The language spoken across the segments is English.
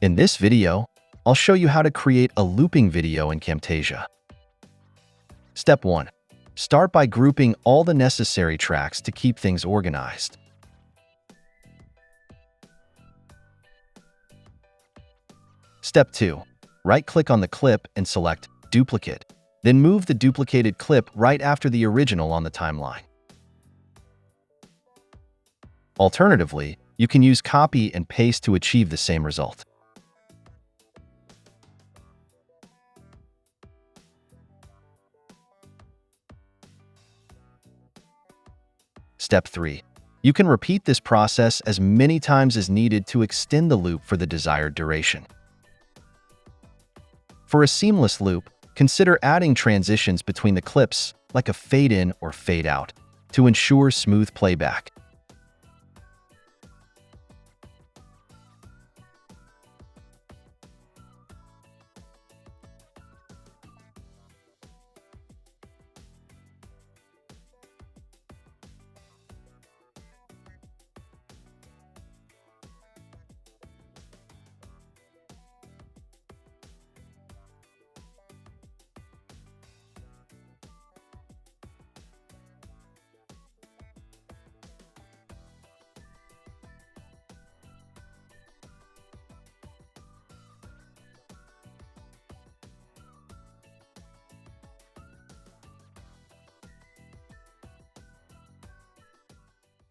In this video, I'll show you how to create a looping video in Camtasia. Step 1. Start by grouping all the necessary tracks to keep things organized. Step 2. Right-click on the clip and select Duplicate. Then move the duplicated clip right after the original on the timeline. Alternatively, you can use copy and paste to achieve the same result. Step 3. You can repeat this process as many times as needed to extend the loop for the desired duration. For a seamless loop, consider adding transitions between the clips, like a fade-in or fade-out, to ensure smooth playback.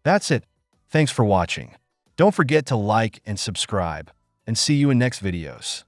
That's it. Thanks for watching. Don't forget to like and subscribe, and see you in next videos.